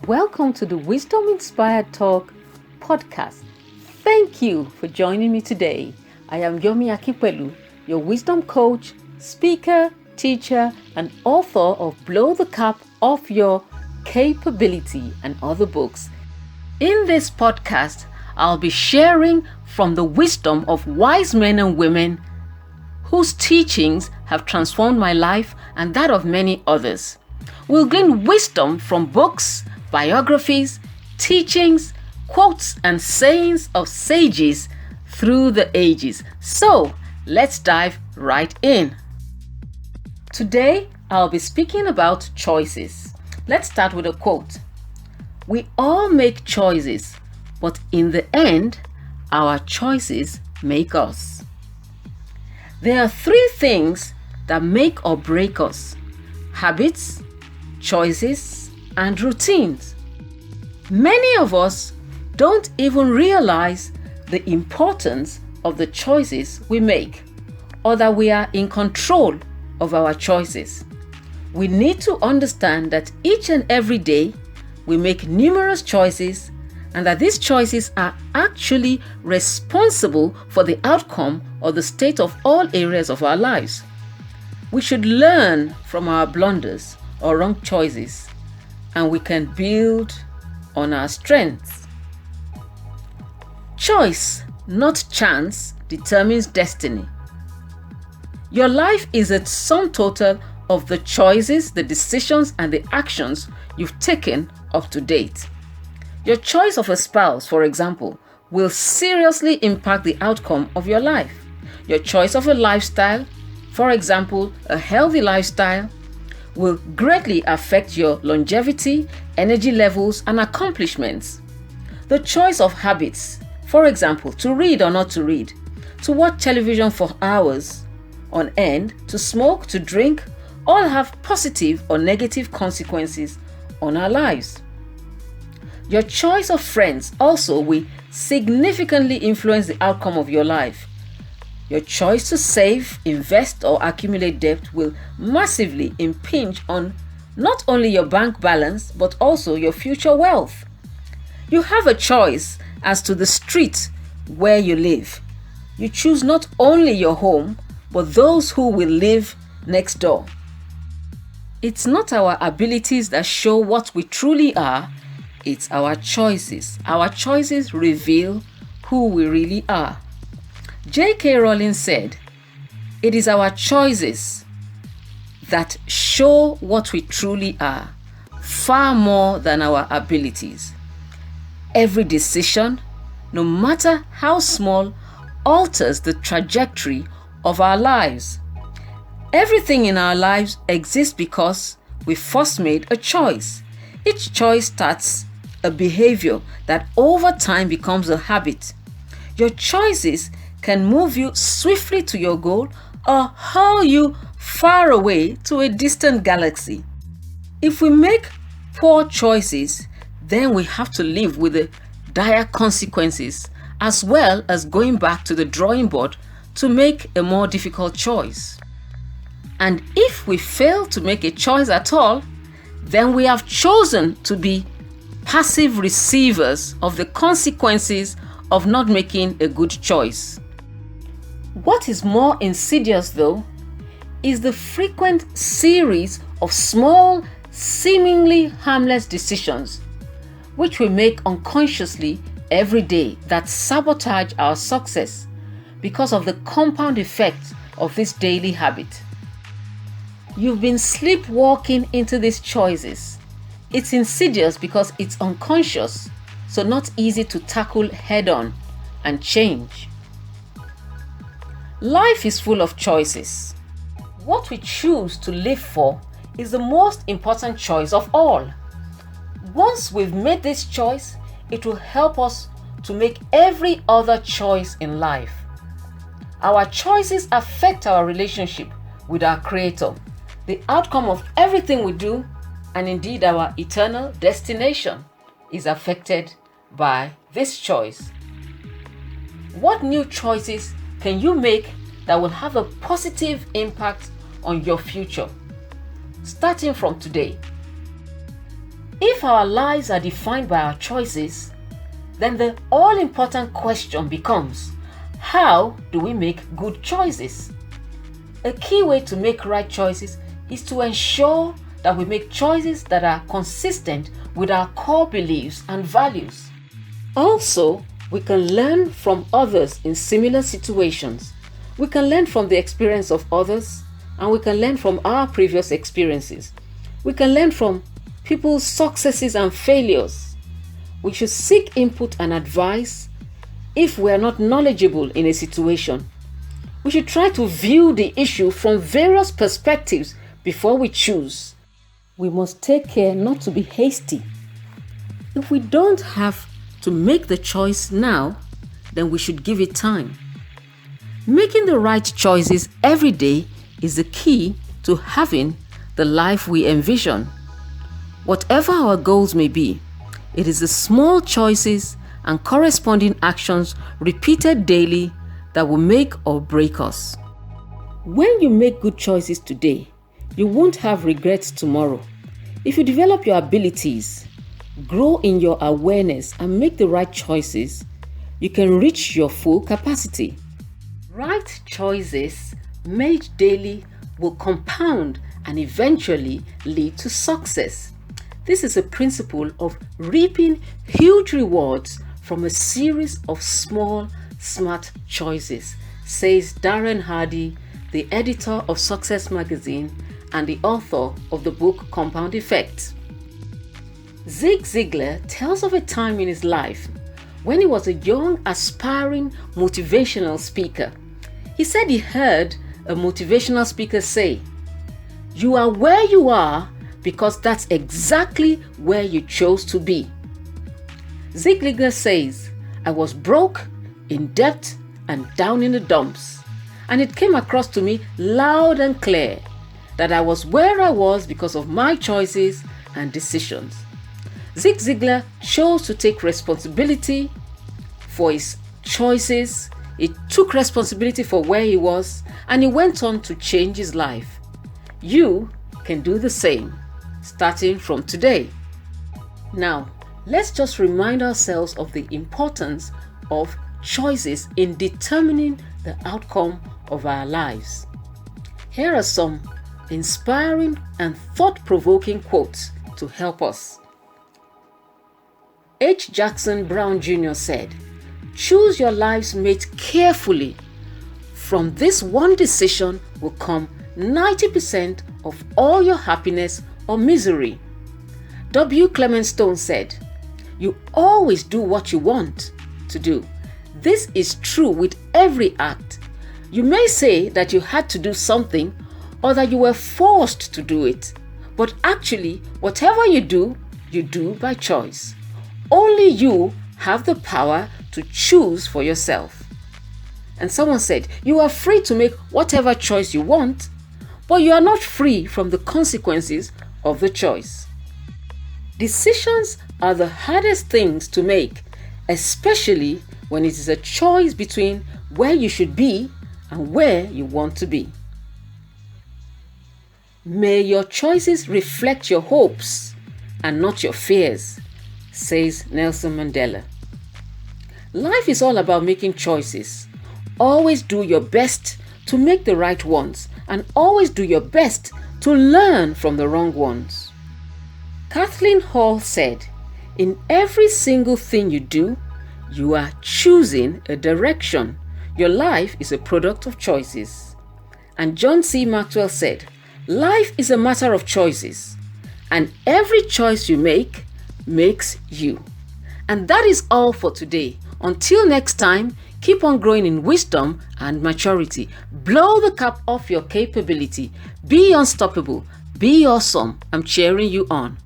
Welcome to the Wisdom Inspired Talk podcast. Thank you for joining me today. I am Yomi Akipelu, your wisdom coach, speaker, teacher, and author of Blow the Cap Off Your Capability and other books. In this podcast, I'll be sharing from the wisdom of wise men and women whose teachings have transformed my life and that of many others. We'll glean wisdom from books, biographies, teachings, quotes, and sayings of sages through the ages. So, let's dive right in. Today, I'll be speaking about choices. Let's start with a quote. We all make choices, but in the end, our choices make us. There are three things that make or break us: habits, choices, and routines. Many of us don't even realize the importance of the choices we make, or that we are in control of our choices. We need to understand that each and every day we make numerous choices, and that these choices are actually responsible for the outcome or the state of all areas of our lives. We should learn from our blunders or wrong choices, and we can build on our strengths. Choice, not chance, determines destiny. Your life is a sum total of the choices, the decisions, and the actions you've taken up to date. Your choice of a spouse, for example, will seriously impact the outcome of your life. Your choice of a lifestyle, for example, a healthy lifestyle, will greatly affect your longevity, energy levels, and accomplishments. The choice of habits, for example, to read or not to read, to watch television for hours on end, to smoke, to drink, all have positive or negative consequences on our lives. Your choice of friends also will significantly influence the outcome of your life. Your choice to save, invest, or accumulate debt will massively impinge on not only your bank balance, but also your future wealth. You have a choice as to the street where you live. You choose not only your home, but those who will live next door. It's not our abilities that show what we truly are, it's our choices. Our choices reveal who we really are. J.K. Rowling said, "It is our choices that show what we truly are, far more than our abilities." Every decision, no matter how small, alters the trajectory of our lives. Everything in our lives exists because we first made a choice. Each choice starts a behavior that over time becomes a habit. Your choices can move you swiftly to your goal or hurl you far away to a distant galaxy. If we make poor choices, then we have to live with the dire consequences, as well as going back to the drawing board to make a more difficult choice. And if we fail to make a choice at all, then we have chosen to be passive receivers of the consequences of not making a good choice. What is more insidious, though, is the frequent series of small, seemingly harmless decisions which we make unconsciously every day that sabotage our success because of the compound effect of this daily habit. You've been sleepwalking into these choices. It's insidious because it's unconscious, so not easy to tackle head-on and change. Life is full of choices. What we choose to live for is the most important choice of all. Once we've made this choice, it will help us to make every other choice in life. Our choices affect our relationship with our Creator, the outcome of everything we do, and indeed our eternal destination is affected by this choice. What new choices can you make that will have a positive impact on your future, starting from today? If our lives are defined by our choices, then the all-important question becomes, how do we make good choices? A key way to make right choices is to ensure that we make choices that are consistent with our core beliefs and values. Also, we can learn from others in similar situations. We can learn from the experience of others, and we can learn from our previous experiences. We can learn from people's successes and failures. We should seek input and advice if we are not knowledgeable in a situation. We should try to view the issue from various perspectives before we choose. We must take care not to be hasty. If we don't have to make the choice now, then we should give it time. Making the right choices every day is the key to having the life we envision. Whatever our goals may be, it is the small choices and corresponding actions repeated daily that will make or break us. When you make good choices today, you won't have regrets tomorrow. If you develop your abilities, grow in your awareness, and make the right choices, you can reach your full capacity. Right choices made daily will compound and eventually lead to success. This is a principle of reaping huge rewards from a series of small, smart choices, says Darren Hardy, the editor of Success Magazine and the author of the book Compound Effect. Zig Ziglar tells of a time in his life when he was a young, aspiring motivational speaker. He said he heard a motivational speaker say, "You are where you are because that's exactly where you chose to be." Zig Ziglar says, "I was broke, in debt, and down in the dumps. And it came across to me loud and clear that I was where I was because of my choices and decisions." Zig Ziglar chose to take responsibility for his choices. He took responsibility for where he was, and he went on to change his life. You can do the same, starting from today. Now, let's just remind ourselves of the importance of choices in determining the outcome of our lives. Here are some inspiring and thought-provoking quotes to help us. H. Jackson Brown Jr. said, "Choose your life's mate carefully. From this one decision will come 90% of all your happiness or misery." W. Clement Stone said, "You always do what you want to do. This is true with every act. You may say that you had to do something or that you were forced to do it, but actually, whatever you do by choice. Only you have the power to choose for yourself." And someone said, "You are free to make whatever choice you want, but you are not free from the consequences of the choice." Decisions are the hardest things to make, especially when it is a choice between where you should be and where you want to be. May your choices reflect your hopes and not your fears, says Nelson Mandela. Life is all about making choices. Always do your best to make the right ones, and always do your best to learn from the wrong ones. Kathleen Hall said, "In every single thing you do, you are choosing a direction. Your life is a product of choices." And John C. Maxwell said, "Life is a matter of choices, and every choice you make makes you." And that is all for today. Until next time, keep on growing in wisdom and maturity. Blow the cap off your capability. Be unstoppable. Be awesome. I'm cheering you on.